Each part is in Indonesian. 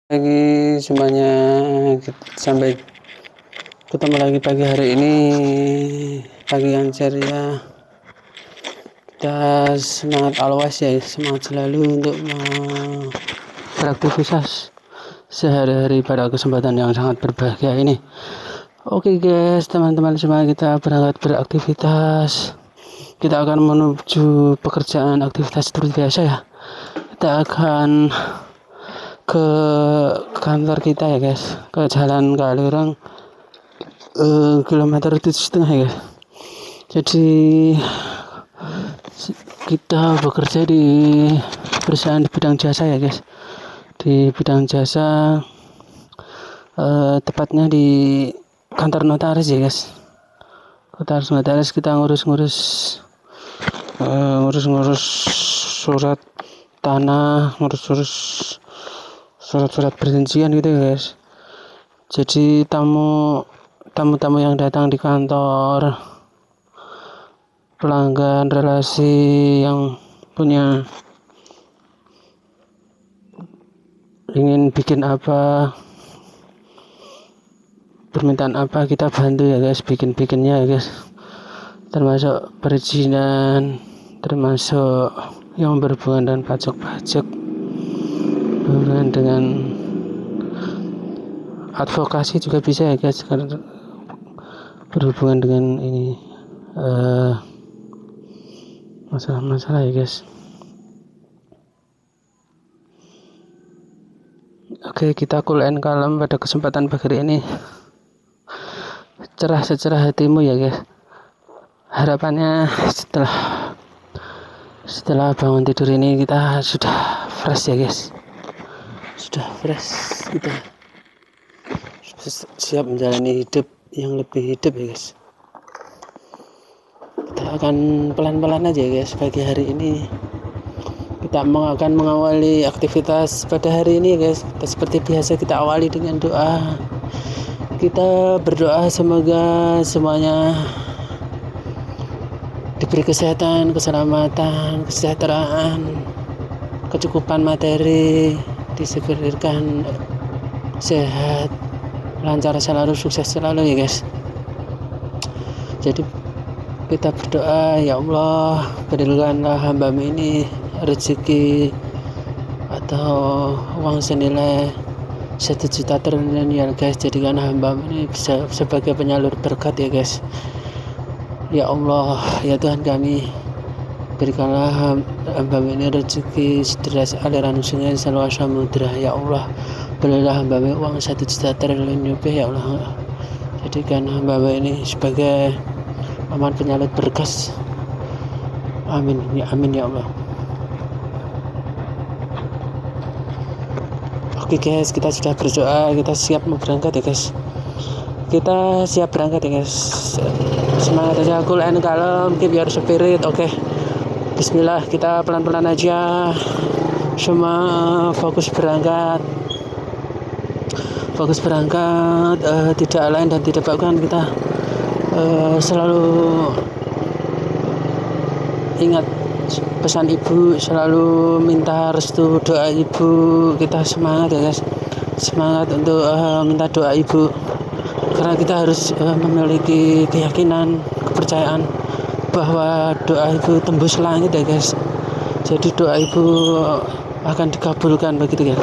Pagi semuanya, sampai ketemu lagi pagi hari ini, pagi yang ceria. Kita semangat always ya, semangat selalu untuk beraktivitas sehari-hari pada kesempatan yang sangat berbahagia ini. Oke guys, teman-teman semua, kita berangkat beraktivitas. Kita akan menuju pekerjaan aktivitas seperti biasa ya. Kita akan ke kantor kita ya guys, ke jalan Kalirang, kilometer 7,5 ya guys. Jadi kita bekerja di perusahaan di bidang jasa ya guys, di bidang jasa, tepatnya di kantor notaris ya guys. Kantor notaris, kita ngurus surat tanah, ngurus surat-surat perjanjian gitu ya guys. Jadi tamu yang datang di kantor, pelanggan, relasi yang punya ingin bikin apa, permintaan apa, kita bantu ya guys, bikinnya ya guys. Termasuk perizinan, termasuk yang berhubungan dengan pajak, berhubungan dengan advokasi juga bisa ya guys, karena berhubungan dengan ini masalah ya guys. Oke, kita cool and calm pada kesempatan pagi hari ini. Cerah secerah hatimu ya guys. Harapannya setelah bangun tidur ini kita sudah fresh ya guys. Sudah fresh, kita siap menjalani hidup yang lebih hidup ya guys. Kita akan pelan-pelan aja ya guys pagi hari ini. Kita akan mengawali aktivitas pada hari ini ya guys. Seperti biasa kita awali dengan doa. Kita berdoa semoga semuanya diberi kesehatan, keselamatan, kesejahteraan, kecukupan materi, disegerakan sehat, lancar selalu, sukses selalu ya guys. Jadi kita berdoa, ya Allah, berikanlah hamba-Mu ini rezeki atau uang senilai 1 juta triliun ya guys. Jadikan hamba-Mu ini bisa sebagai penyalur berkat ya guys. Ya Allah, ya Tuhan kami, berikanlah hamba-Mu ini rezeki sederas aliran sungai seluas samudra ya Allah. Berilah hamba-Mu uang 1 juta triliun rupiah ya Allah. Jadikan hamba-Mu ini sebagai aman penyalur berkas. Amin ya Allah. Oke guys, kita sudah berdoa, kita siap mau berangkat ya guys. Kita siap berangkat ya guys. Semangat aja, cool and calm, keep your spirit. Oke. Bismillah, kita pelan-pelan aja. Semua fokus berangkat. Tidak lain dan tidak bukan, kita selalu ingat pesan ibu, selalu minta restu doa ibu. Kita semangat ya guys, semangat untuk minta doa ibu, karena kita harus memiliki keyakinan, kepercayaan bahwa doa ibu tembus langit ya guys. Jadi doa ibu akan dikabulkan begitu ya.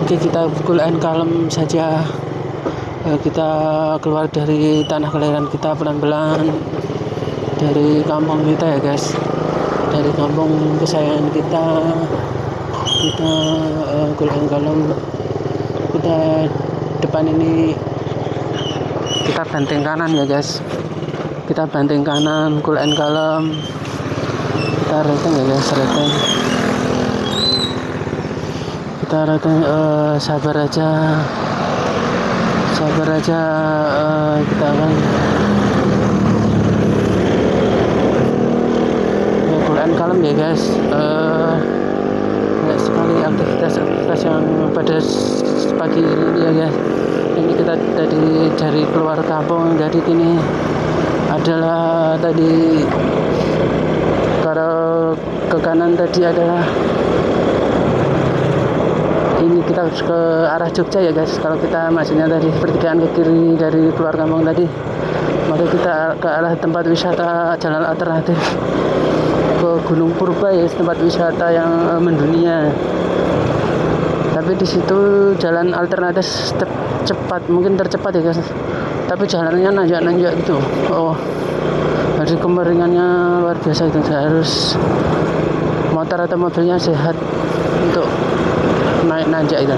Oke, kita cool and calm saja. Kita keluar dari tanah kelahiran kita pelan-pelan, dari kampung kita ya guys, dari kampung kesayangan kita cool and calm. Kita depan ini kita banting kanan ya guys, kita banting kanan, cool and calm. Kita reteng ya guys, kita reteng, sabar aja, kita akan cool and calm ya guys. Banyak sekali aktivitas yang pada pagi ini ya guys. Ini kita dari keluar kampung, jadi ini adalah tadi, kalau ke kanan tadi adalah ini kita harus ke arah Jogja ya guys. Kalau kita majunya dari pertigaan ke kiri dari keluar kampung tadi, maka kita ke arah tempat wisata jalan alternatif ke Gunung Purba ya, tempat wisata yang mendunia. Tapi di situ jalan alternatif cepat, mungkin tercepat ya guys. Tapi jalannya nanjak-nanjak gitu. Oh, jadi kemeringannya luar biasa itu. Harus motor atau mobilnya sehat untuk naik nanjak itu.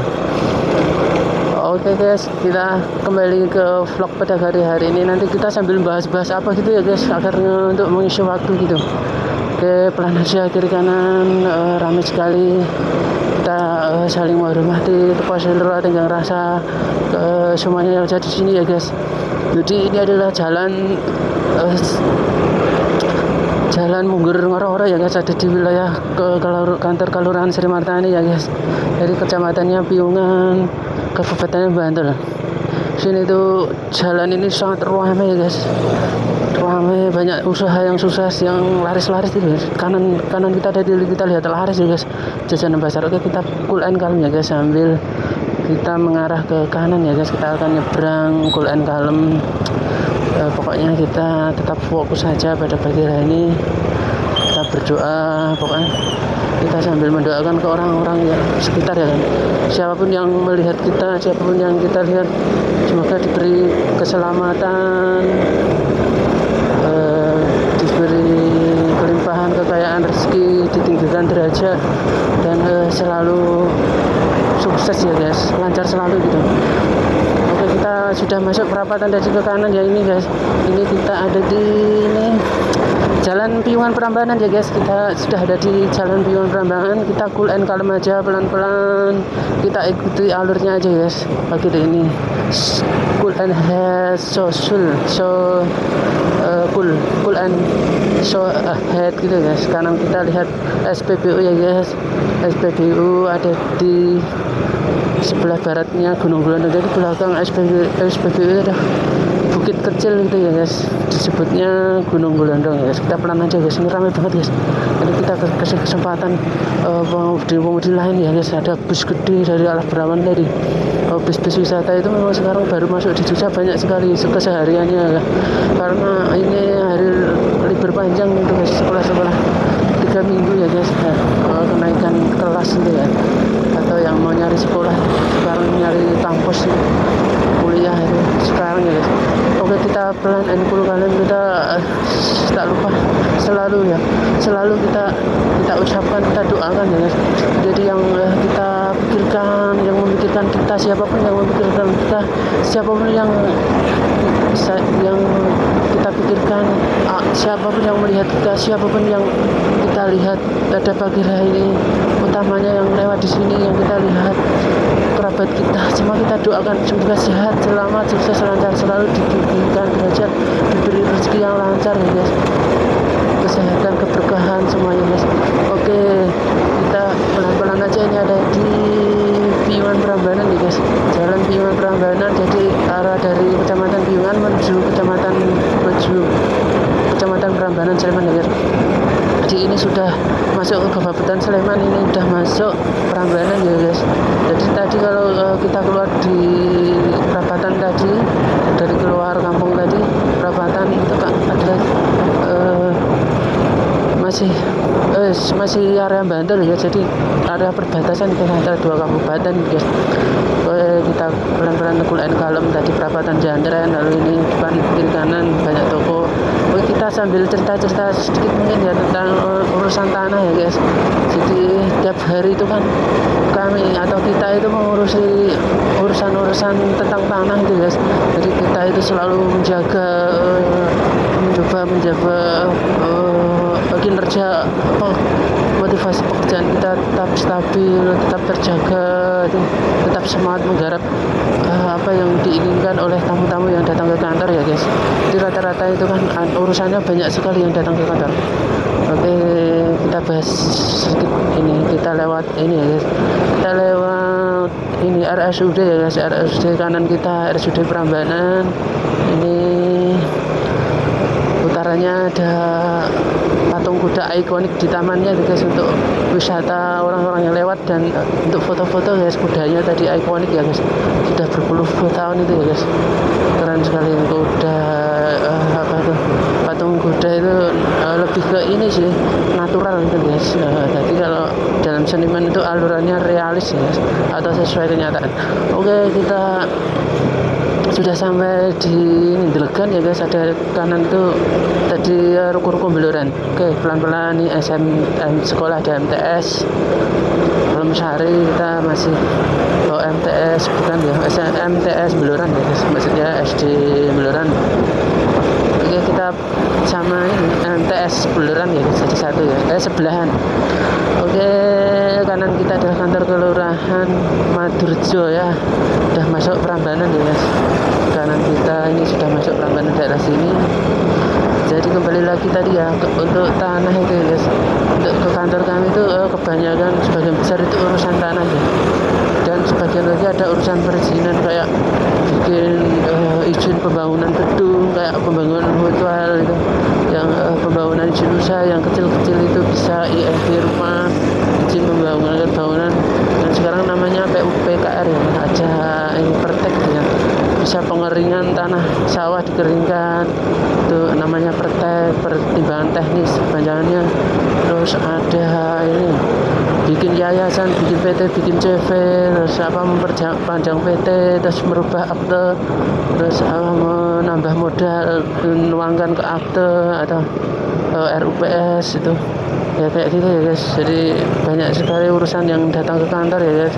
Oke guys, kita kembali ke vlog pada hari ini. Nanti kita sambil bahas-bahas apa gitu ya guys, agar untuk mengisi waktu gitu. Oke, pelan aja kiri kanan, ramai sekali. Kita saling menghormati, Teposelro, Tenggang Rasa, semuanya yang ada di sini ya guys. Jadi ini adalah jalan Munggur Ngoro-Ngoro ya guys, ada di wilayah kantor Kelurahan Sri Martani ya guys, dari kecamatannya Piungan, Kabupaten Bantul. Sini tuh jalan ini sangat ramai ya guys, ramai, banyak usaha yang sukses, yang laris-laris itu guys. Kanan kita lihat laris ya guys, jajanan pasar. Oke, kita cool and calm ya guys, sambil kita mengarah ke kanan ya guys. Kita akan nyebrang, cool and calm. Pokoknya kita tetap fokus saja pada pagi hari ini. Kita berdoa, pokoknya kita sambil mendoakan ke orang-orang yang sekitar ya kan. Siapapun yang melihat kita, siapapun yang kita lihat, semoga diberi keselamatan, diberi kelimpahan kekayaan rezeki, ditinggikan derajat, dan selalu sukses ya guys, lancar selalu gitu. Oke, kita sudah masuk perapatan dari ke kanan ya ini guys. Ini kita ada di Jalan Piungan Prambanan ya guys. Kita sudah ada di Jalan Piungan Prambanan. Kita cool and calm aja, pelan-pelan. Kita ikuti alurnya aja guys. Pagi ini cool and cool and so ahead gitu guys. Kanan kita lihat SPBU ya guys. SPBU ada di sebelah baratnya Gunung Gelondong. Jadi belakang SPBU ada bukit kecil gitu ya guys, disebutnya Gunung Gelondong ya guys. Kita pelan aja guys, ini ramai banget guys. Jadi kita kasih kesempatan pemudik lain ya guys. Ada bus gede dari arah Berawan tadi. Bis-bis wisata itu memang sekarang baru masuk di Jogja, banyak sekali kesehariannya ya. Karena ini hari libur panjang untuk sekolah-sekolah 3 minggu ya guys. Kenaikan kelas gitu ya, atau yang mau nyari sekolah sekarang, nyari kampus kuliah itu sekarang ya guys. Oke, kita pelan and cool kalian. Kita tak lupa selalu kita ucapkan, kita doakan ya guys. Jadi yang kita pikirkan, yang memikirkan kita, siapapun yang memikirkan kita, siapapun yang kita pikirkan, siapapun yang melihat kita, siapapun yang kita lihat pada pagi hari ini, utamanya yang lewat di sini, yang kita lihat kerabat kita, semua kita doakan semoga sehat, selamat, sukses, lancar selalu, ditinggikan derajat, diberi rezeki yang lancar ya guys, kesehatan, keberkahan semuanya guys. Oke, kita pelan-pelan aja. Ini ada di Piungan Prambanan ya guys, Jalan Piungan Prambanan. Jadi arah dari Kecamatan Piungan menuju Kecamatan Prambanan Sleman ya guys. Jadi ini sudah masuk ke Kabupaten Sleman, ini sudah masuk Prambanan ya guys. Jadi tadi kalau kita keluar di perapatan tadi, dari keluar kampung tadi, perapatan itu adalah masih area Bantul ya. Jadi area perbatasan antara 2 kabupaten guys. Kita pelan-pelan cool and calm. Tadi perapatan Jantren, lalu ini depan kiri kanan banyak toko. Kita sambil cerita-cerita sedikit mungkin ya tentang urusan tanah ya guys. Jadi tiap hari itu kan kami atau kita itu mengurusi urusan tentang tanah itu guys. Jadi kita itu selalu mencoba menjaga kinerja, motivasi pekerjaan kita tetap stabil, tetap terjaga, tetap semangat menggarap apa yang diinginkan oleh tamu-tamu yang datang ke kantor ya guys. Jadi rata-rata itu kan urusannya banyak sekali yang datang ke kantor. Oke, kita bahas sedikit ini. Kita lewat ini ya guys. Kita lewat ini RSUD ya guys. RSUD kanan kita RSUD Prambanan. Ini utaranya ada patung kuda ikonik di tamannya tuh guys, untuk wisata orang-orang yang lewat, dan untuk foto-foto guys. Kudanya tadi ikonik ya guys, sudah berpuluh-puluh tahun itu ya guys, keren sekali. Kuda apa tuh, patung kuda itu lebih ke ini sih, natural gitu guys. Jadi kalau dalam seniman itu alurannya realis ya guys, atau sesuai kenyataan. Oke, kita sudah sampai di Delegan ya guys. Ada kanan itu tadi ruko-ruko beluran. Oke, pelan-pelan nih sekolah ada MTS Belum Sari. Kita masih MTS bukan ya, MTS Beluran ya guys, maksudnya SD Beluran. Oke, kita sama ini MTS Beluran ya guys, jadi satu ya, sebelahan. Oke, kanan kita adalah kantor kelurahan Madurjo ya, udah masuk Prambanan ya guys. Kanan kita ini sudah masuk Prambanan daerah sini. Jadi kembali lagi tadi ya, untuk tanah itu ya guys, untuk ke kantor kami itu kebanyakan sebagian besar itu urusan tanah ya, dan sebagian lagi ada urusan perizinan kayak bikin izin pembangunan gedung, kayak pembangunan hotel itu, yang pembangunan izin usaha yang kecil-kecil itu bisa IFB rumah, izin pembangunan bangunan, dan sekarang namanya PUPKR ya, aja ini pertek gitu ya, bisa pengeringan tanah sawah dikeringkan, itu namanya pertimbangan teknis kepanjangannya. Terus ada ini bikin yayasan, bikin PT, bikin CV, terus memperpanjang PT, terus merubah akte, terus menambah modal, menuangkan ke akte atau RUPS itu ya, kayak gitu ya guys. Jadi banyak sekali urusan yang datang ke kantor ya guys,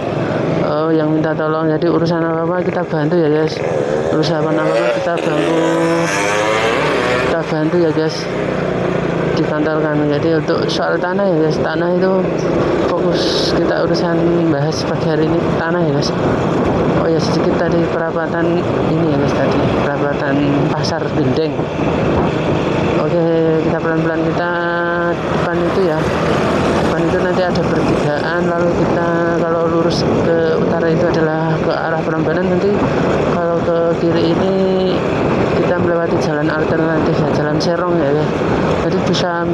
yang minta tolong. Jadi urusan apa-apa kita bantu ya guys, urusan apa-apa kita bantu ya guys di kantor kami. Jadi untuk soal tanah ya guys, tanah itu fokus kita urusan bahas pagi hari ini, tanah ya guys. Oh ya, sedikit tadi perapatan ini ya guys, tadi perapatan pasar Dendeng. Oke, kita pelan-pelan, kita depan itu ya, depan itu nanti ada pertigaan, lalu kita kalau lurus ke utara itu adalah ke arah Prambanan. Nanti kalau ke kiri ini kita melewati jalan alternatif ya, jalan Serong ya guys. Jadi bisa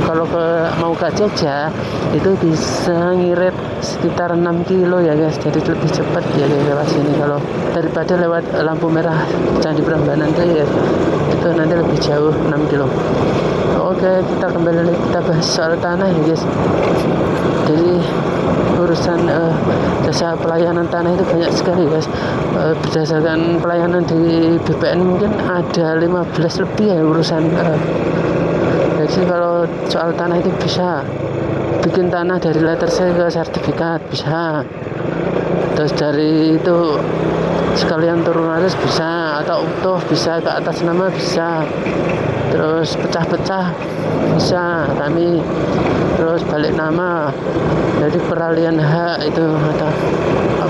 kalau mau ke Jogja itu bisa ngirit sekitar 6 kilo ya guys, jadi lebih cepat ya guys lewat sini kalau daripada lewat lampu merah Candi Prambanan itu nanti lebih jauh 6 kilo. Oke, kita kembali lagi, kita bahas soal tanah ya guys. Jadi urusan jasa pelayanan tanah itu banyak sekali guys. Berdasarkan pelayanan di BPN mungkin ada 15 lebih ya urusan. Jadi kalau soal tanah itu bisa bikin tanah dari letter C ke sertifikat bisa, terus dari itu sekalian turun atas bisa, atau utuh bisa, ke atas nama bisa, terus pecah-pecah bisa kami, terus balik nama, jadi peralihan hak itu atau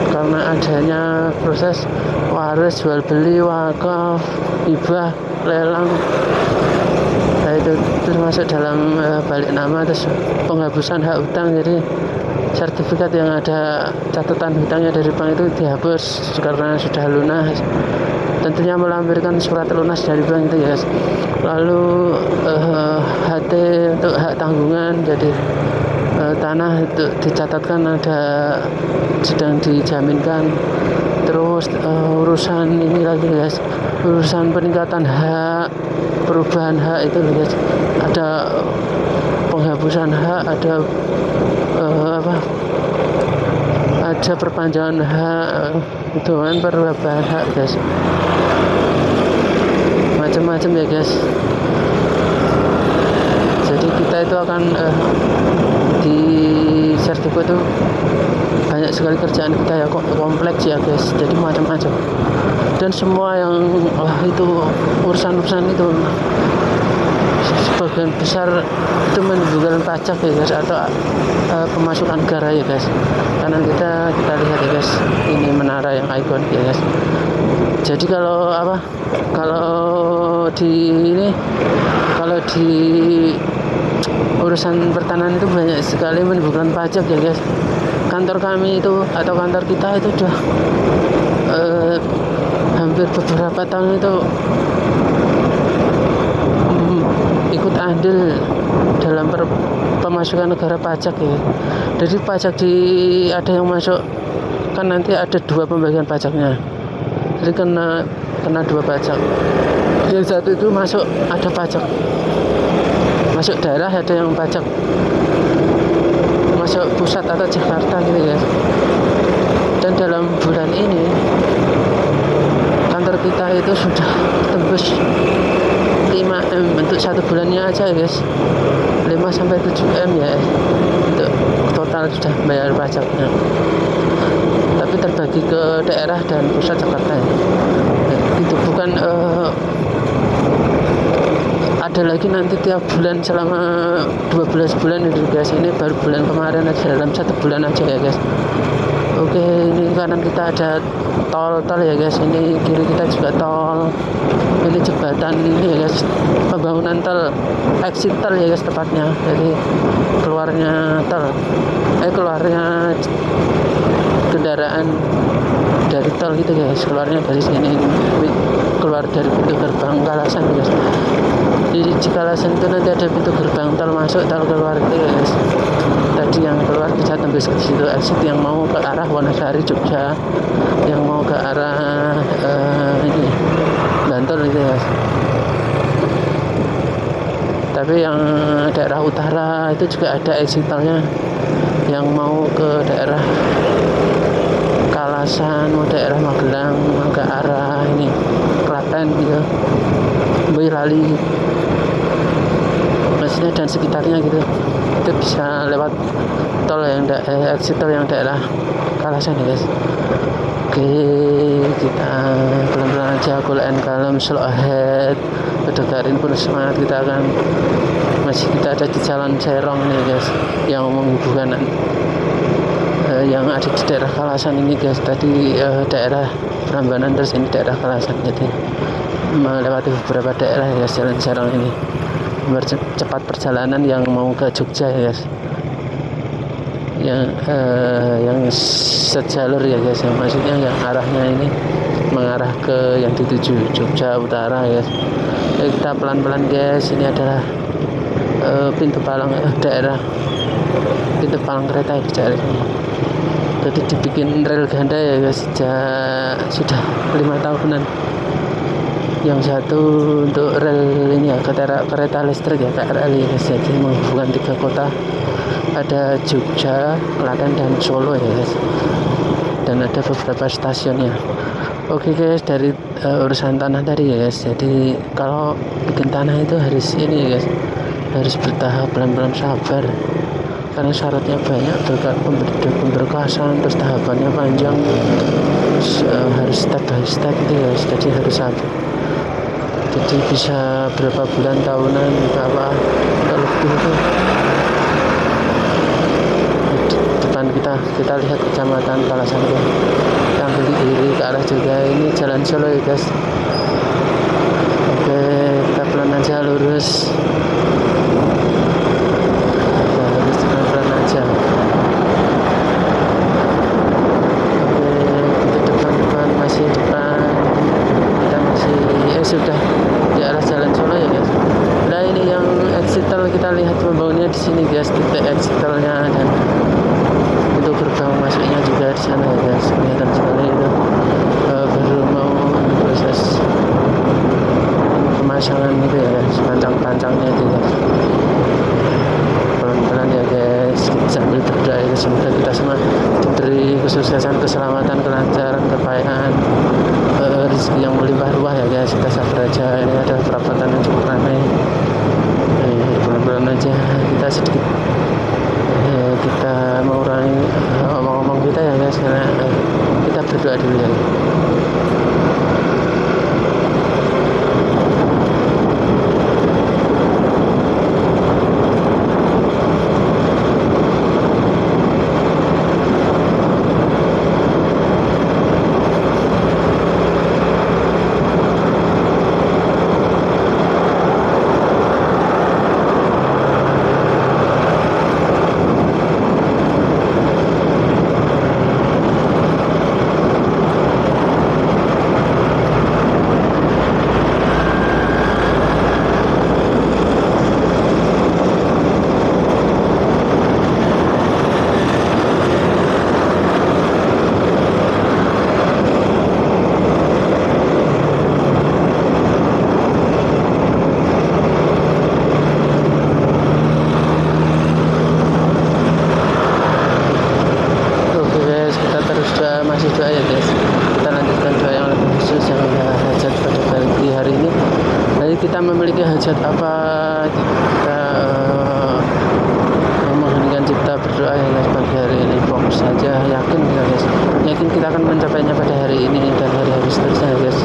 karena adanya proses waris, jual beli, wakaf, hibah, lelang. Nah, itu termasuk dalam balik nama, terus penghapusan hak hutang. Jadi sertifikat yang ada catatan hutangnya dari bank itu dihapus karena sudah lunas. Tentunya melampirkan surat lunas dari bank itu ya guys. Lalu HT untuk hak tanggungan, jadi tanah itu dicatatkan ada sedang dijaminkan. Terus urusan ini lagi guys, urusan peningkatan hak, perubahan hak itu guys, ada penghapusan hak, ada ada perpanjangan hak, itu kan perubahan hak guys, macam-macam ya guys. Jadi kita itu akan di sertifikat itu banyak sekali kerjaan kita ya, kompleks ya guys, jadi macam-macam, dan semua yang itu urusan itu sebagian besar itu menimbulkan pajak ya guys, atau pemasukan negara ya guys. Karena kita lihat ya guys, ini menara yang ikonik ya guys. Jadi kalau di urusan pertanahan itu banyak sekali menimbulkan pajak ya guys. Kantor kami itu atau kantor kita itu udah hampir beberapa tahun itu ikut andil dalam pemasukan negara pajak ya. Jadi pajak ada yang masuk kan nanti ada 2 pembagian pajaknya. Jadi kena 2 pajak. Yang satu itu masuk ada pajak. Masuk daerah ada yang pajak. Masuk pusat atau Jakarta gitu ya. Dan dalam bulan ini kantor kita itu sudah tembus 5M untuk 1 bulannya aja ya guys, 5-7M ya untuk total sudah bayar pajaknya, tapi terbagi ke daerah dan pusat Jakarta ya. Itu bukan ada lagi nanti tiap bulan selama 12 bulan itu guys. Ini baru bulan kemarin aja, dalam 1 bulan aja ya guys. Oke, ini kanan kita ada tol ya guys. Ini kiri kita juga tol. Ini jembatan ini ya guys, pembangunan tol, exit tol ya guys tepatnya. Jadi keluarnya kendaraan dari tol gitu guys, keluarnya dari sini, keluar dari pintu gerbang Kalasan guys. Di Cikalasan itu nanti ada pintu gerbang tol masuk, tol keluar gitu guys. Tadi yang keluar bisa tembus ke situ, exit yang mau ke arah Wonosari Jogja, yang mau ke arah ini Bantul gitu ya. Tapi yang daerah utara itu juga ada exit tolnya, yang mau ke daerah Kalasan, mau daerah Magelang, mau ke arah ini Klaten gitu, Boyolali, maksudnya dan sekitarnya gitu. Itu bisa lewat tol yang exit tol yang daerah Kalasan ya guys. Oke, kita pelan-pelan aja, cool and calm, slow ahead. Bedegarin pun semangat, kita ada di jalan Serong nih guys, yang menghubungkan yang ada di daerah Kalasan ini guys. Tadi daerah Prambanan, terus ini daerah Kalasan, jadi melewati beberapa daerah ya guys, jalan Serong ini. Cepat perjalanan yang mau ke Jogja ya guys, yang sejalur ya guys, yang maksudnya yang arahnya ini mengarah ke yang dituju Jogja Utara ya guys. Jadi kita pelan-pelan guys. Ini adalah pintu palang kereta ya guys. Jadi dibikin rel ganda ya guys, sudah 5 tahunan. Yang satu untuk rel ini ya, kereta listrik ya, KRL ya guys. Jadi menghubungkan 3 kota, ada Jogja, Klaten, dan Solo ya guys. Dan ada beberapa stasiunnya. Oke guys, dari urusan tanah tadi ya guys. Jadi kalau bikin tanah itu harus ini ya guys, harus bertahap, pelan-pelan, sabar, karena syaratnya banyak, pemberkasan, terus tahapannya panjang, harus step by step gitu ya guys. Jadi harus sabar. Jadi bisa berapa bulan, tahunan, berapa lebih itu. Depan kita lihat kecamatan Kalasan ya. Yang kiri ke arah Jogja, ini jalan Solo ya guys. Oke, kita pelan aja, lurus pelan aja. Oke, itu depan masih depan, kita masih sudah di arah jalan Solo ya guys. Nah ini yang exit tol, kita lihat pembangunannya di sini guys, titik exit tolnya, dan itu gerbang masuknya juga di sana ya guys. Kelihatan sekali itu baru mau proses pemasangan gitu ya guys, pancang-pancangnya itu guys. Pelan-pelan ya guys, sambil berdoa ya, semoga kita semua diberi kesuksesan, keselamatan, kelancaran, kekayaan, rezeki yang melimpah ruah ya guys. Kita sabar aja, ini ada perapatan yang cukup ramai. Pelan-pelan aja, kita sedikit kita mengurangi ngomong-ngomong kita ya guys, karena kita berdoa dulu ya. masih doa ya guys. Kita lanjutkan doa yang lebih khusus yang hajat pada pagi hari ini. Jadi kita memiliki hajat apa, kita memohonkan cipta berdoa ya guys pagi hari ini. Fokus saja, yakin ya guys, yakin kita akan mencapainya pada hari ini dan hari-hari seterusnya ya guys.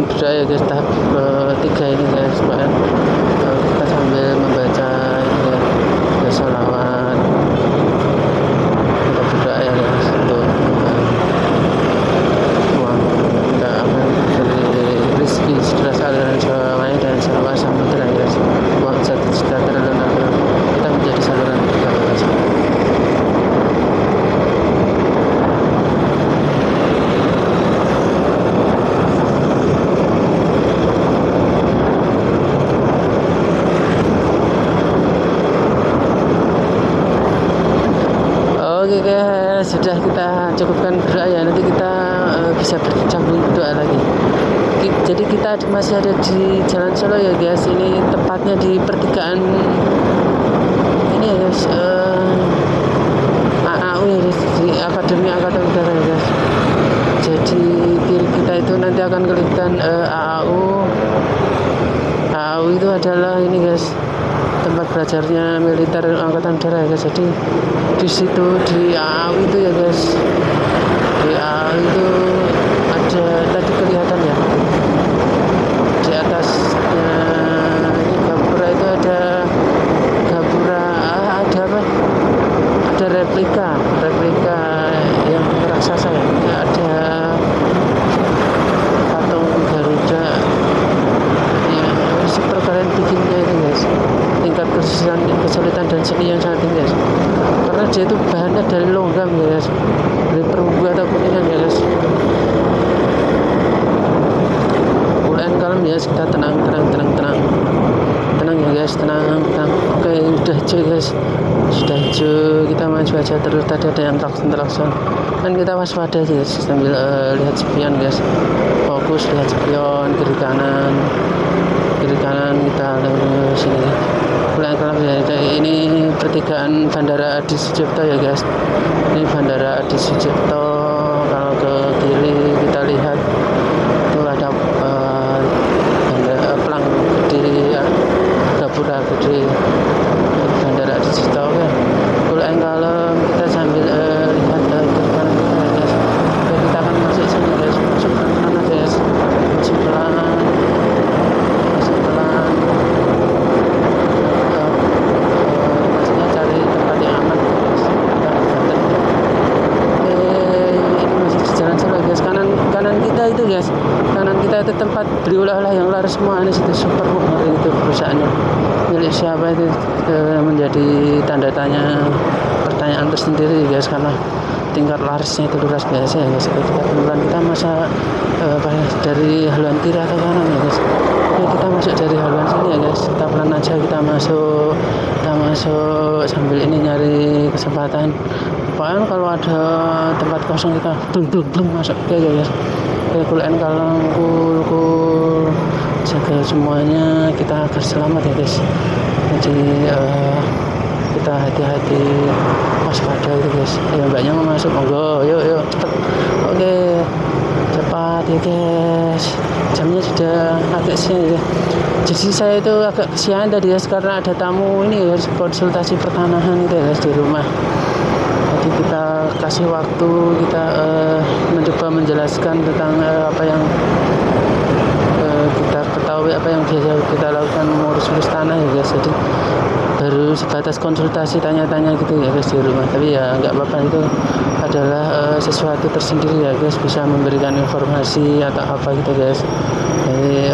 Berdoa ya guys, tahap ketiga ini guys, kita sambil membaca ya sholawat, kita berdoa ya guys untuk uang kita aman dari rezeki setelah aliran sungai dan sawah samudera ya guys, uang sejahtera dan kita menjadi saluran kita guys. Oke guys, sudah kita cukupkan berdoa ya, nanti kita bisa bercambung doa lagi. Jadi kita masih ada di Jalan Solo ya guys, ini tepatnya di pertigaan ini ya guys, AAU ya guys, di Akademi Angkatan Udara ya guys. Jadi kiri kita itu nanti akan kelihatan AAU itu adalah ini guys, tempat belajarnya militer angkatan udara ya guys. Jadi di situ di AAU itu ya guys, di AAU itu ada tadi kelihatan ya di atasnya ini gapura itu ada gapura, ada apa, ada replika yang raksasa ya, ada patung Garuda yang super kalian bikinnya itu guys, tingkat kesulitan dan seni yang sangat tinggi guys, karena dia itu bahannya dari logam ya guys, dari perunggu atau kuningan ya guys. Mulai kalem ya, kita tenang ya guys, tenang. Oke, udah hijau guys, sudah hijau, kita maju aja terus. Tadi ada yang klakson kan kita waspada aja guys, sambil lihat spion guys, fokus lihat spion kiri kanan kita lurus sini. Mulai kalem ya, ini pertigaan Bandara Adi Sucipto ya guys, ini Bandara Adi Sucipto. Kalau ke kiri kita lihat itu ada pelang gede, gapura gede, Bandara Adi Sucipto kan. Mulai kalem kita sambil lihat ke depan kita guys. Oke, kita akan masuk sini guys, masuk pelan aja guys, masuk pelan. Maksudnya cari tempat yang aman guys. Ini masih di Jalan Solo guys, kanan kita itu guys, kanan kita itu tempat beli oleh-oleh yang laris semua. Ini situ super itu perusahaannya milik siapa itu, menjadi tanda tanya, pertanyaan tersendiri guys, karena tingkat larisnya itu luar biasa ya guys. Kita temukan kita masa dari haluan kiri atau kanan ya guys. Oke, kita masuk dari haluan sini ya guys, kita pelan aja, kita masuk sambil ini nyari kesempatan. Pokoknya kalau ada tempat kosong kita belum masuk ya guys. Oke, kulian kalau kul jaga semuanya, kita agar selamat ya guys. Jadi kita hati-hati, waspada itu guys. Ya, mbaknya mau masuk, monggo, yuk cepet. Oke, cepat ya guys, jamnya sudah agak siang ya. Jadi saya itu agak kesian tadi ya, karena ada tamu ini ya, konsultasi pertanahan itu ya guys di rumah. Jadi kita kasih waktu, kita mencoba menjelaskan tentang apa yang kita ketahui, apa yang biasa kita lakukan mengurus tanah ya guys. Jadi baru sebatas konsultasi tanya-tanya gitu ya guys di rumah, tapi ya nggak apa-apa, itu adalah sesuatu tersendiri ya guys, bisa memberikan informasi atau apa gitu guys. Jadi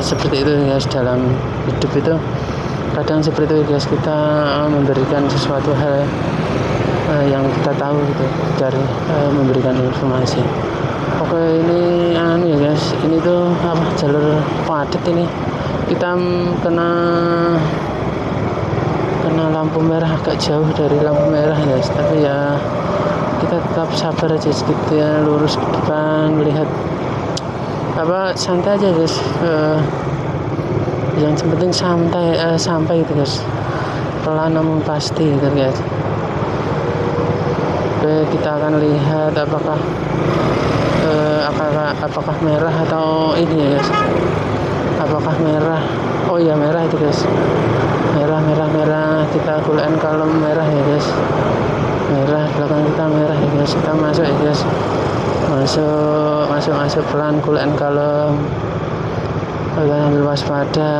seperti itu guys, dalam hidup itu kadang seperti itu guys, kita memberikan sesuatu hal yang kita tahu gitu dari memberikan informasi. Oke, ini ya guys, ini tuh apa, jalur padat ini, kita kena lampu merah, agak jauh dari lampu merah guys, tapi ya kita tetap sabar aja, gitu ya, lurus ke depan, melihat apa, santai aja guys, yang penting sampai gitu guys, pelan namun pasti gitu guys. Oke, kita akan lihat apakah merah atau ini ya guys, apakah merah. Oh iya, merah itu guys, merah, kita kulen kalem merah ya guys, merah, belakang kita merah ya guys, kita masuk ya guys, masuk pelan, kulen kalem, ambil waspada.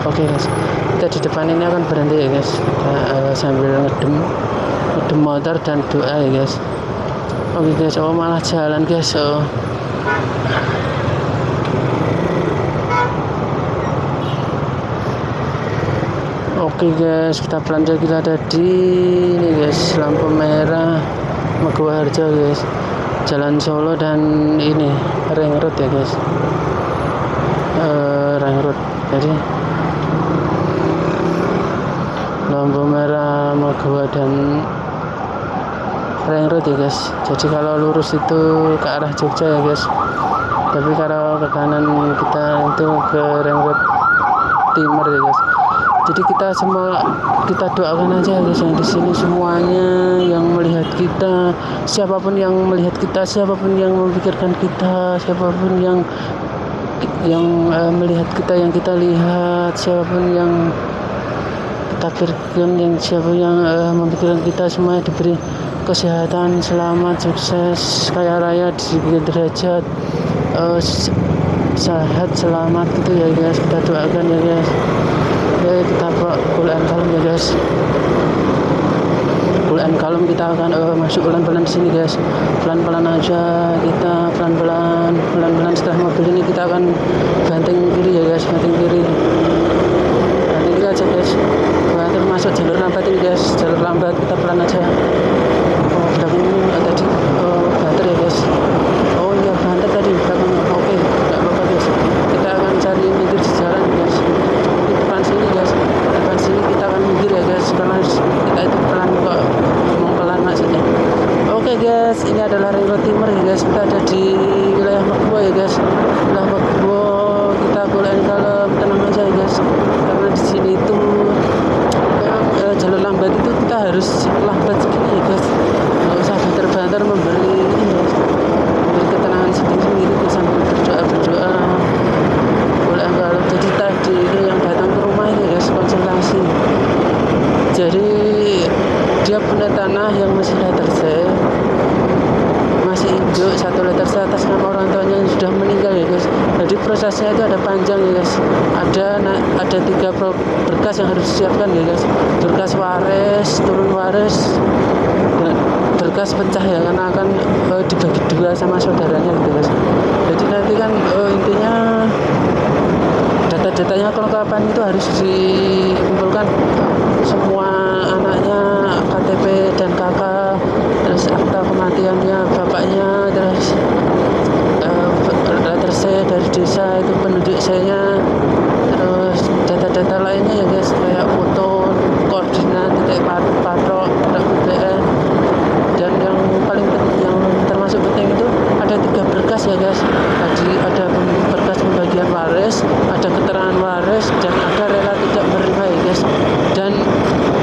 Oke guys, kita di depan ini akan berhenti ya guys, kita sambil ngedem motor dan doa ya guys. Oke guys, oh malah jalan guys. Oke guys, kita pelan saja, kita ada di ini guys, lampu merah Meguharjo guys, Jalan Solo dan ini Ring Road ya guys, Ring Road. Jadi lampu merah Meguharjo dan Ring Road ya guys. Jadi kalau lurus itu ke arah Jogja ya guys, tapi kalau ke kanan kita itu ke Ring Road Timur ya guys. Jadi kita doakan aja guys, yang di sini semuanya yang melihat kita, siapapun yang melihat kita, siapapun yang memikirkan kita, siapapun yang melihat kita, yang kita lihat, siapapun yang kita pikirkan, yang siapa yang memikirkan kita, semuanya diberi kesehatan, selamat, sukses, kaya raya, diberi derajat, sehat, selamat gitu ya guys. Kita doakan ya guys. Kita Quran kalem ya guys, Quran kalem, kita akan masuk pelan-pelan di sini guys, pelan-pelan aja, kita pelan-pelan. Setelah mobil ini kita akan banting kiri ya guys, banting kiri aja guys, banting masuk jalur lambat ini guys, jalur lambat, kita pelan aja. Belakang ini tadi banter ya guys, oh iya banter tadi belakang. Oke, nggak apa-apa guys, kita akan cari minggir di jalan guys. Depan sini kita akan minggir ya guys, karena kita itu pelan kok, ngomong pelan maksudnya. Oke guys, ini adalah Ring Road Timur ya guys, kita ada di wilayah Mekbo ya guys, wilayah Mekbo. Kita kulen kalem, tenang aja ya guys, karena di sini itu jalur lambat itu kita harus lambat segini ya guys, nggak usah banter-banter, memberi ketenangan sendiri gitu sambil berdoa. Jadi tadi itu yang datang ke rumah ini guys, konsultasi. Jadi dia punya tanah yang masih letter C, masih induk 1 letter C atas nama orang tuanya yang sudah meninggal ya guys. Jadi prosesnya itu ada panjang ya guys, ada 3 berkas yang harus disiapkan ya guys, berkas waris, turun waris, berkas pecah ya, karena akan dibagi 2 sama saudaranya gitu guys. Jadi nanti kan intinya data-datanya kelengkapan itu harus dikumpulkan, semua anaknya, KTP dan kakak, terus akta kematiannya bapaknya, terus letter C dari desa itu penduduk saya, terus data-data lainnya ya guys, kayak foto, koordinat, titik patrok, BBM, dan yang paling penting, yang termasuk penting itu ada 3 berkas ya guys. Tadi ada berkas pembagian waris, ada keterangan waris, dan ada rela tidak menerima ya guys. Dan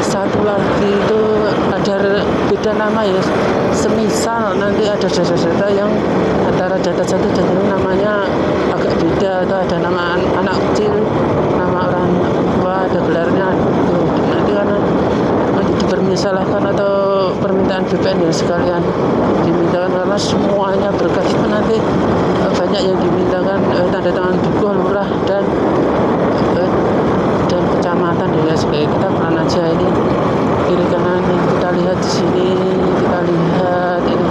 satu lagi itu ada beda nama ya guys. Semisal nanti ada data-data yang antara data satu dan ini namanya agak beda, atau ada nama anak kecil, nama orang tua, ada gelarnya, nanti karena dipermisalahkan atau permintaan BPN ya sekalian dimintakan, karena semuanya berkas itu nanti banyak yang dimintakan tanda tangan dukuh lurah dan kecamatan ya guys. Kayak kita pelan aja ini kiri kanan yang kita lihat di sini, kita lihat ini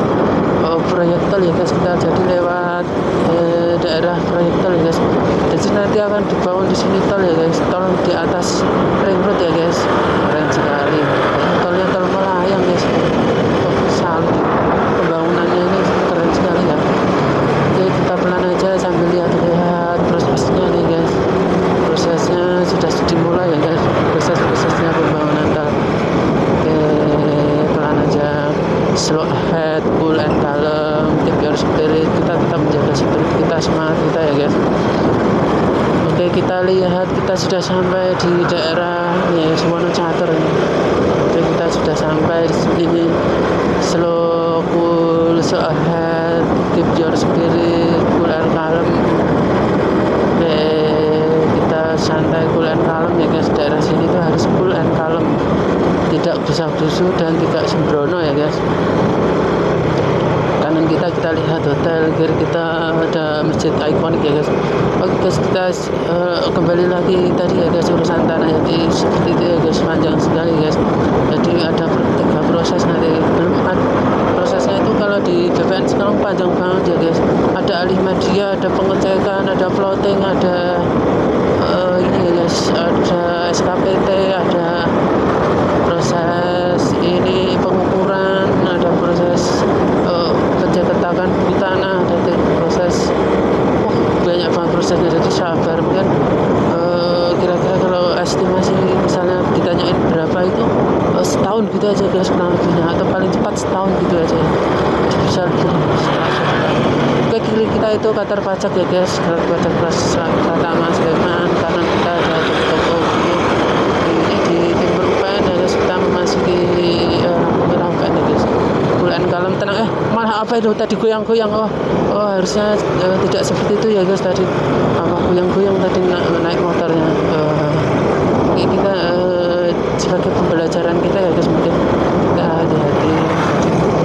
proyek tol ya guys, kita jadi lewat daerah proyek tol ya guys. Jadi nanti akan dibangun di sini tol ya guys, tol di atas ring road ya guys, keren sekali. Tolnya tol melayang guys, salut pembangunannya ini keren sekali ya. Oke, kita pelan aja sambil lihat prosesnya nih guys. Prosesnya sudah dimulai ya guys, prosesnya pembangunan tol. Oke, pelan aja, slow ahead, cool and calm, keep your spirit. Kita tetap menjaga spirit kita, semangat kita ya guys. Oke, kita lihat kita sudah sampai di daerah ya Wonocatur ini. Oke, kita sudah sampai di sini. Slow, cool, slow ahead, keep your spirit, cool and calm. Oke, kita santai, cool and calm ya guys. Daerah sini tuh harus cool and calm, tidak gesak-gesu dan tidak sembrono ya guys. Kanan kita lihat hotel, kiri kita ada masjid ikonik ya guys. Oke guys, kita kembali lagi tadi ya guys, urusan tanah. Jadi seperti itu ya guys, panjang sekali guys. Jadi ada 3 proses nanti. Prosesnya itu kalau di BPN sekarang panjang banget ya guys. Ada alih media, ada pengecekan, ada plotting, ada ini ya guys, ada SKPT, ada proses ini pengukuran, ada proses pencetakan buku tanah, ada proses banyak banget prosesnya. Jadi sabar, mungkin kira-kira kalau estimasi misalnya ditanyain berapa itu setahun gitu aja guys kurang lebihnya, atau paling cepat setahun gitu aja bisa Oke, kiri kita itu kantor pajak ya guys, kantor pajak kelas Pratama Sleman. Kanan kita ada toko buku ini di timur UPN ya guys. Kita memasuki lampu merah UPN ya guys. Bulan kalem tenang, malah apa itu tadi goyang-goyang. Harusnya tidak seperti itu ya guys, tadi goyang-goyang tadi naik motornya. Ini kita sebagai pembelajaran kita ya guys, mungkin kita hati-hati.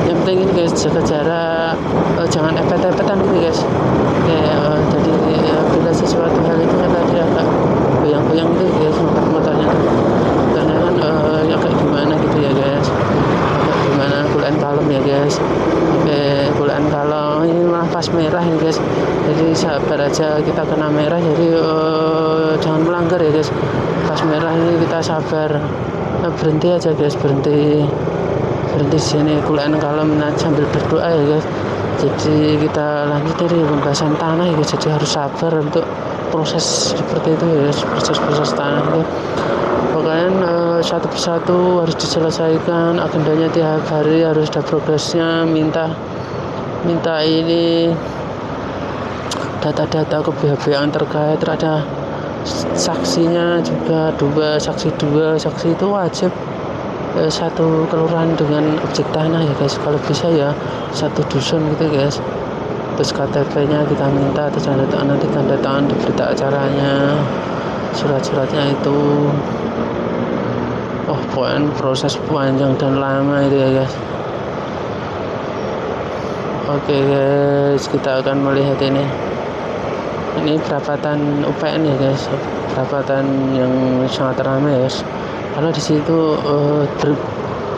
Yang penting ini guys, jaga jarak, jangan epet-epetan gitu guys. Jadi bila sesuatu hal itu kan tadi agak goyang-goyang gitu guys motornya, karena kan agak gimana gitu ya guys, agak gimana, cool and calm ya guys. Oke, cool and calm. Ini malah pas merah ya guys, jadi sabar aja, kita kena merah jadi jangan melanggar ya guys. Pas merah ini kita sabar, berhenti aja guys, berhenti sini, cool and calm, sambil berdoa ya guys. Jadi kita lanjut dari pembahasan tanah ya guys. Jadi harus sabar untuk proses seperti itu ya guys, proses tanah itu. Pokoknya satu persatu harus diselesaikan, agendanya tiap hari harus ada progresnya. Minta ini data-data ke pihak yang terkait, ada saksinya juga, dua saksi itu wajib satu kelurahan dengan objek tanah ya guys, kalau bisa ya satu dusun gitu guys. Terus KTP-nya kita minta, terus nanti tanda tangan di berita acaranya, surat-suratnya itu. Pokoknya proses panjang dan lama itu ya guys. Oke guys, kita akan melihat ini perapatan UPN ya guys, perapatan yang sangat ramai ya guys. Karena di situ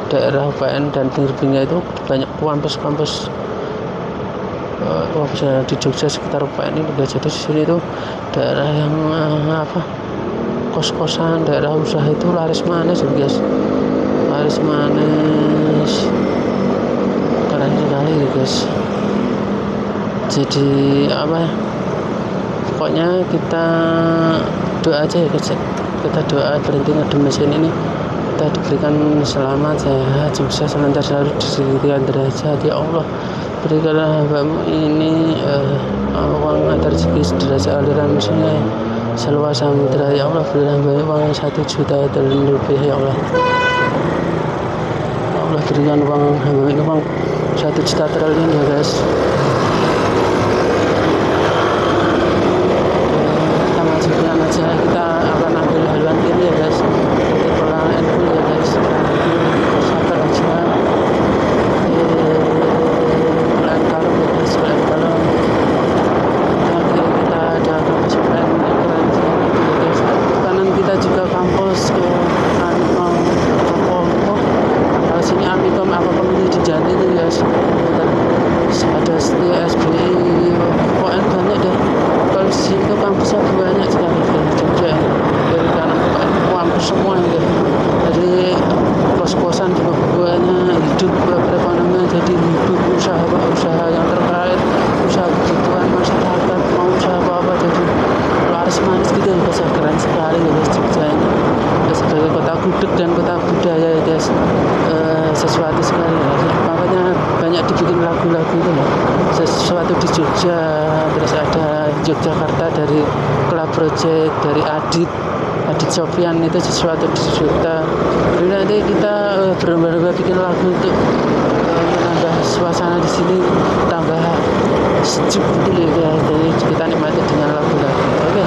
daerah UPN dan pinggir-pinggirnya itu banyak kampus di Jogja sekitar UPN ini guys. Jadi di sini tuh daerah yang kos-kosan, daerah usaha itu laris manis guys, laris manis, keren sekali guys. Jadi pokoknya kita doa aja ya guys, kita doa berhenti ngedum mesin ini, kita diberikan selamat, sehat, sukses, lancar selalu, disediakan derajat ya Allah. Berikanlah hambamu ini uang antar rezeki sederajat aliran sungai seluas samudera ya Allah. Berilah hambamu uang 1 juta triliun rupiah ya Allah. Ya Allah, berikan uang hambamu ini uang 1 juta triliun ya guys. Kita masukkan aja, kita akan ambil haluan kiri ya guys. Kita pelan dulu ya guys, sabar aja. manis-manis gitu guys, keren sekali guys Jogja ini sebagai kota gudeg dan kota budaya ya guys. Sesuatu sekali ya, makanya banyak dibikin lagu-lagu itu ya, sesuatu di Jogja. Terus ada Yogyakarta dari Club Project, dari Adit Sofyan, itu sesuatu di Jogja. Jadi nanti kita benar-benar bikin lagu untuk menambah suasana di sini tambah sejuk gitu ya. Jadi kita nikmati dengan lagu-lagu. Oke,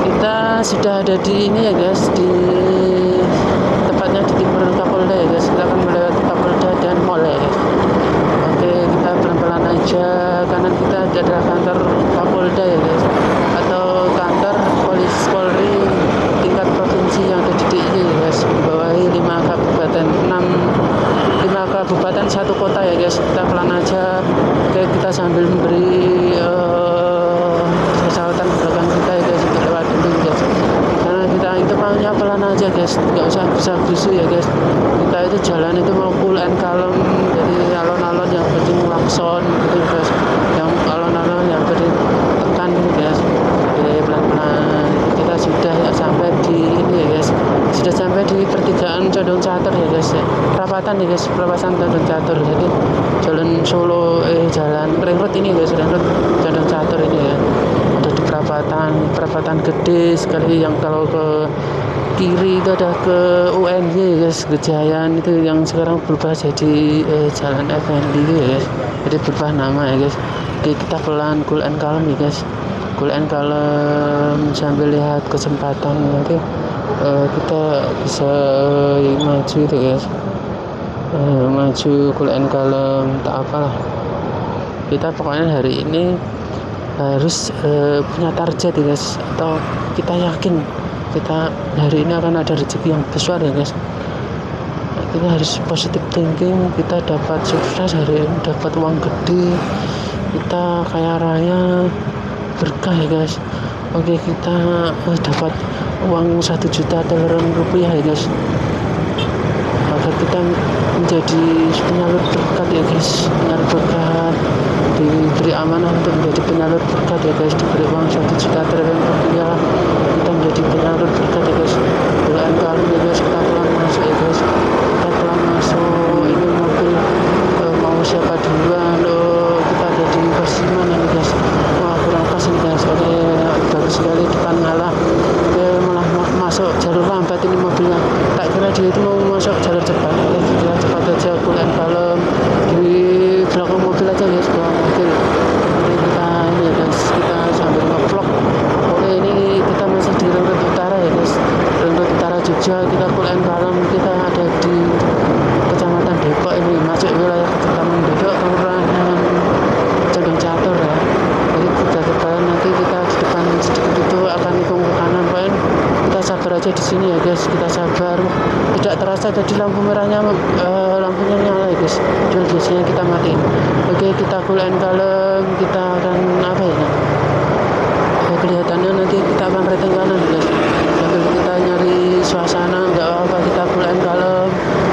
kita sudah ada di ini ya guys, di tepatnya di timur Kapolda ya guys. Kita akan melewati Kapolda dan Mall ya guys. Oke, kita pelan-pelan aja. Kanan kita adalah kantor Kapolda ya guys, atau kantor Polri tingkat provinsi yang ada di DIY ya guys, membawahi 5 kabupaten 5 kabupaten 1 kota ya guys. Kita pelan aja. Oke, kita sambil memberi persyaratan belakang kita ya guys untuk lewat dulu guys, karena kita itu maunya pelan aja guys, nggak usah besar-besar ya guys. Kita itu jalan itu mau cool and calm, jadi alon-alon yang penting lakson gitu guys, yang alon-alon yang penting tekan gitu guys. Jadi pelan-pelan kita sudah sampai di ini ya guys, sudah sampai di pertigaan Condong Catur ya guys ya. Perapatan ya guys, perapatan Condong Catur. Jadi jalan Solo jalan Ring Road ini guys, Ring Road Condong Catur ini ya. Ada di perapatan gede sekali, yang kalau ke kiri itu ada ke UNY ya guys, Gejayan itu yang sekarang berubah jadi Jalan Effendi ya guys. Jadi berubah nama ya guys. Oke, kita pelan, cool and calm ya guys, cool and calm sambil lihat kesempatan. Nanti kita bisa maju itu guys, maju cool and calm, tak apalah. Kita pokoknya hari ini harus punya target ya guys, atau kita yakin kita hari ini akan ada rezeki yang besar ya guys. Kita harus positive thinking, kita dapat sukses hari ini, dapat uang gede, kita kaya raya, berkah ya guys. Oke, kita dapat uang 1 juta rupiah ya guys, maka kita menjadi penyalur berkat ya guys, penyalur berkat, diberi amanah untuk menjadi penyalur berkat ya guys, diberi uang 1 juta rupiah, kita menjadi penyalur berkat ya guys. Bulan kali ya guys, kita pelan masuk ya guys, kita pelan masuk. Ini mobil mau siapa duluan, kita ada di posisi mana nih guys. Wah, kurang pas nih guys. Oke, bagus sekali, depan ngalah. Oke, malah masuk jalur lambat ini mobilnya, tak kira dia itu mau masuk jalur cepat. Kita cepat aja, cool and calm di belakang mobil aja guys, belakang mobil. Jadi kita ini ya guys, kita sambil nge-vlog. Oke, ini kita masih di Ring Road Utara ya guys, Ring Road Utara Jogja. Kita cool and calm, kita ada di Kecamatan Depok ini, masuk wilayah Kecamatan Depok, Kelurahan Condong Catur ya. Jadi kita depan, nanti kita di depan sedikit itu akan hitung ke kanan, Pak. Kita sabar aja di sini ya guys, kita sabar. Tidak terasa tadi lampu merahnya, lampunya nyala ya guys, cuma biasanya kita matiin. Oke, kita cool and calm, kita akan apa ya, kelihatannya nanti kita akan rating kanan guys, sambil kita nyari suasana. Nggak apa-apa, kita cool and calm.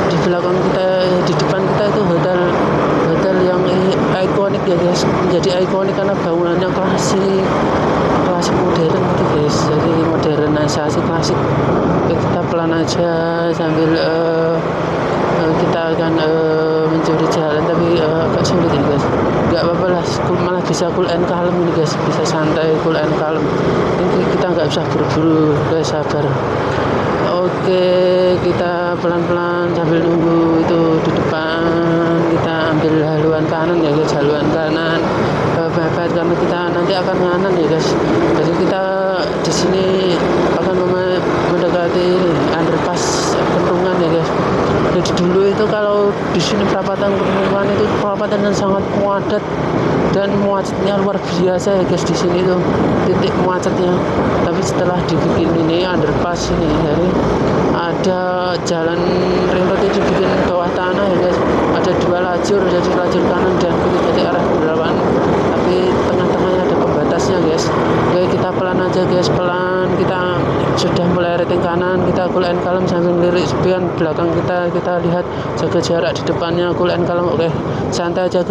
Di belakang kita, di depan kita itu hotel yang ikonik ya guys, menjadi ikonik karena bangunannya klasik modern gitu guys, jadi modernisasi klasik. Oke, kita pelan aja sambil kita akan mencuri jalan, tapi agak sulit ini guys. Nggak apa-apa lah, malah bisa cool and calm ini guys, bisa santai, cool and calm. Ini kita nggak usah buru-buru guys, sabar. Oke, kita pelan-pelan sambil nunggu itu di depan. Kita ambil haluan kanan ya guys, haluan kanan mepet, karena kita nanti akan kanan ya guys. Jadi kita di sini akan mendekati underpass Kentungan ya guys. Jadi dulu itu kalau di sini perapatan Kentungan itu perapatan yang sangat padat dan macetnya luar biasa ya guys. Di sini itu titik macetnya. Tapi setelah dibikin ini underpass ini, jadi ada jalan ring road itu dibikin bawah tanah ya guys. Ada 2 lajur, jadi lajur kanan dan kiri, jadi arah berlawanan. Tapi tengah-tengahnya ada pembatasnya guys. Oke, kita pelan aja guys, pelan. Kita sudah mulai lihat yang kanan, kita cool and calm sambil lirik spion. Belakang kita lihat jaga jarak, di depannya cool and calm. Oke, santai aja,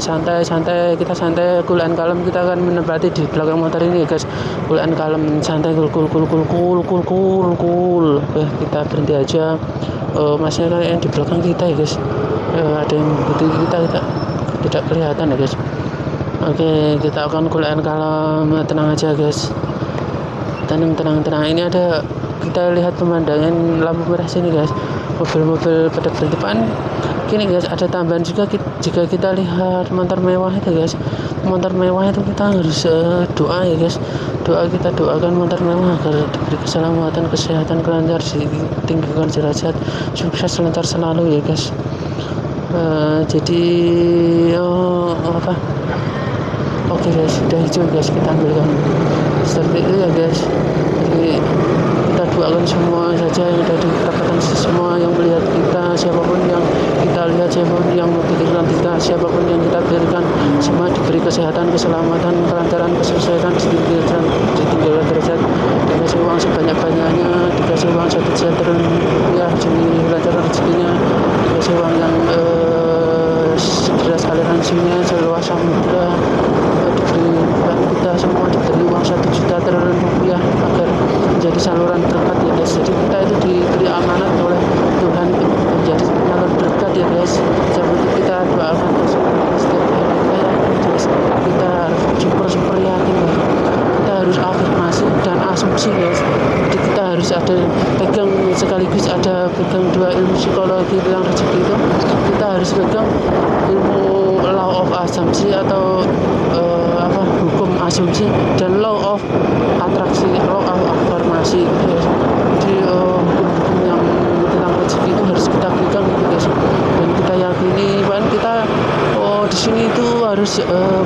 santai, kita santai, cool and calm. Kita akan menempati di belakang motor ini guys, cool and calm, santai, cool. Oke, kita berhenti aja. Masnya kan yang di belakang kita ya guys, ada yang putih, kita tidak kelihatan ya guys. Oke, kita akan cool and calm, tenang aja guys, tenang. Ini ada, kita lihat pemandangan lampu merah sini guys, mobil pada berdepan. Gini guys, ada tambahan juga jika kita lihat motor mewah itu guys. Motor mewah itu kita harus doa ya guys. Kita doakan motor mewah agar diberi keselamatan, kesehatan, kelancaran, ditinggikan derajat, sukses, lancar selalu ya guys. Jadi oke guys, sudah hijau guys, kita ambilkan seperti itu ya guys. Jadi kita doakan semua saja yang ada di perapatan, semua yang melihat kita, siapapun yang kita lihat, siapapun yang memikirkan kita, siapapun yang kita berikan, semua diberi kesehatan, keselamatan, kelancaran, kesuksesan, ditinggikan derajat, dikasih uang sebanyak-banyaknya, dikasih uang 1 juta rupiah, lancaran rezekinya, dikasih uang yang sederas aliran sungai, seluas samudra, diberi kita semua diberi uang 1 juta rupiah agar menjadi saluran berkat ya guys. Jadi kita itu diberi amanat oleh Tuhan menjadi saluran berkat ya guys. Seperti kita doakan setiap hari kita harus super yakin guys. Kita harus afirmasi dan asumsi guys. Jadi kita harus ada pegang, sekaligus ada pegang 2 ilmu psikologi yang rezeki itu. Kita harus pegang ilmu law of assumption atau hukum asumsi, dan law of atraksi, law of afirmasi. Jadi hukum-hukum yang tentang rezeki itu harus kita pegang guys, dan kita yakini. Bahkan kita di sini itu harus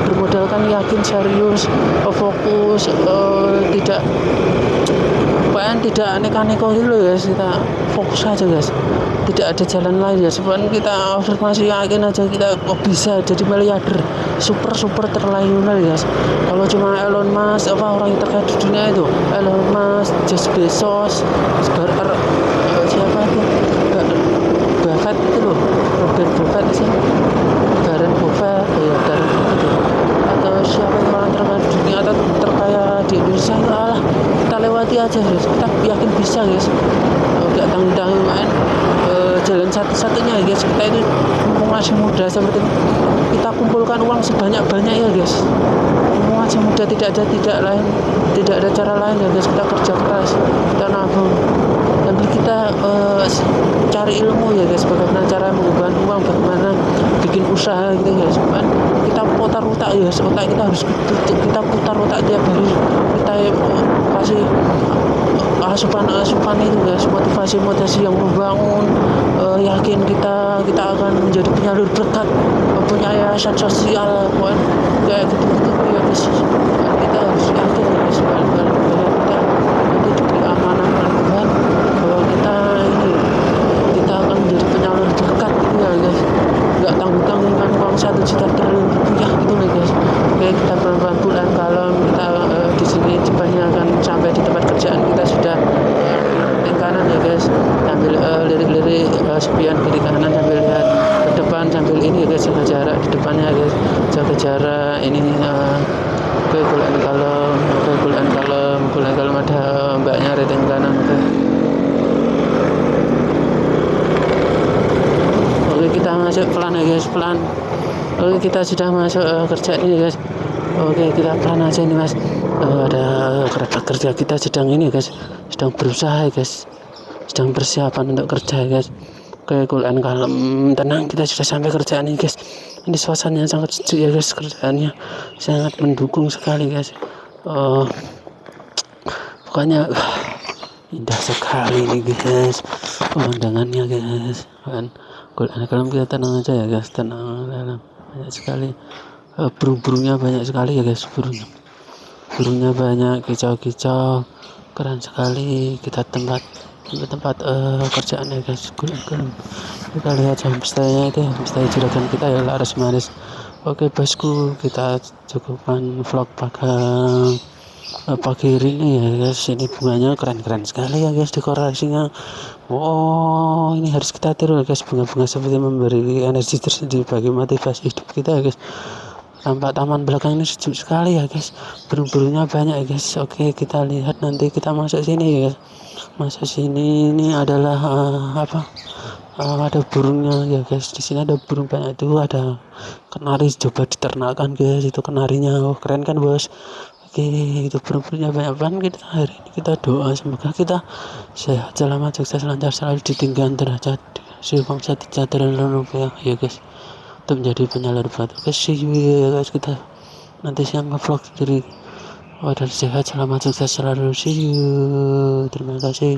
bermodalkan yakin, serius, fokus, tidak aneka-aneka gitu guys. Kita fokus aja guys, tidak ada jalan lain ya. Sebenarnya kita afirmasi, yakin aja kita kok bisa jadi miliarder, super terlayunan guys. Kalau cuma Elon Musk, orang yang terkait di dunia itu, Elon Musk, Jeff Bezos, siapa itu, Buffett itu loh, Robert Buffett sih, Warren Buffett atau siapa yang orang terkaya di dunia atau terkaya di Indonesia itu, kita lewati aja guys. Kita yakin bisa guys, gak tanggung-tanggung main. Jalan satu-satunya ya guys, kita itu mumpung masih muda seperti ini, kita kumpulkan uang sebanyak-banyak ya guys. Mumpung masih muda, tidak ada cara lain ya guys. Kita kerja keras, kita nabung, sambil kita cari ilmu ya guys, bagaimana cara mengubah uang, bagaimana bikin usaha gitu guys. Kita putar otak ya guys, otak kita harus kita putar otak tiap hari. Kita kasih asupan itu guys, motivasi yang membangun, yakin kita akan menjadi penyalur berkat, punya yayasan sosial, kayak gitu ya guys. Kita harus yakin ya guys, bahwa kita nanti diberi amanah oleh Tuhan, bahwa kita akan menjadi penyalur berkat gitu ya guys. Nggak tanggung-tanggung kan uang 1 juta rupiah gitu nih guys. Oke, kita pelan-pelan bulan kalem. Kita di sini depannya akan sampai di tempat kerjaan kita, sudah yang kanan ya guys, sambil lirik-lirik spion kiri kanan, sambil lihat ke depan, sambil ini ya guys, jaga jarak di depannya guys, jaga jarak ini. Oke, bulan kalem, ada mbaknya rating kanan. Oke, kita masuk pelan ya guys, pelan. Oke, kita sudah masuk kerja ini ya guys. Oke, kita pelan aja nih mas. Ada kerja kita sedang ini guys, sedang berusaha ya guys, sedang persiapan untuk kerja ya guys. Oke, cool and calm, tenang, kita sudah sampai kerjaan ini guys. Ini suasananya sangat sejuk ya guys, kerjaannya sangat mendukung sekali guys. Pokoknya indah sekali nih guys pemandangannya guys. Cool and calm, kita tenang aja ya guys, tenang. Banyak sekali burung-burungnya, banyak sekali ya guys, burungnya banyak, kicau-kicau, keren sekali. Kita tempat kerjaan ya guys, cool and calm. Kita lihat homestay-nya itu, homestay juragan kita ya, laris manis. Oke bosku, kita cukupkan vlog pagang. pagi ini ya guys, ini bunganya keren-keren sekali ya guys, dekorasinya. Wow, ini harus kita tiru ya guys, bunga-bunga seperti memberi energi tersendiri bagi motivasi hidup kita ya guys. Tampak taman belakang ini sejuk sekali ya guys, burung-burungnya banyak ya guys. Oke, kita lihat nanti kita masuk sini ya guys. Masuk sini, ini adalah ada burungnya ya guys. Di sini ada burung banyak, itu ada kenari, coba diternakan guys itu kenarinya. Oh, keren kan bos. Oke, itu burung-burungnya banyak banget. Kita hari ini kita doa semoga kita sehat, selamat, sukses, lancar, selalu ditinggikan derajat si bangsa sejahtera dan ya guys, untuk menjadi penyalur batu. Oke, see you ya guys, kita nanti siang nge-vlog dari sehat, selamat, sukses selalu. See you, terima kasih.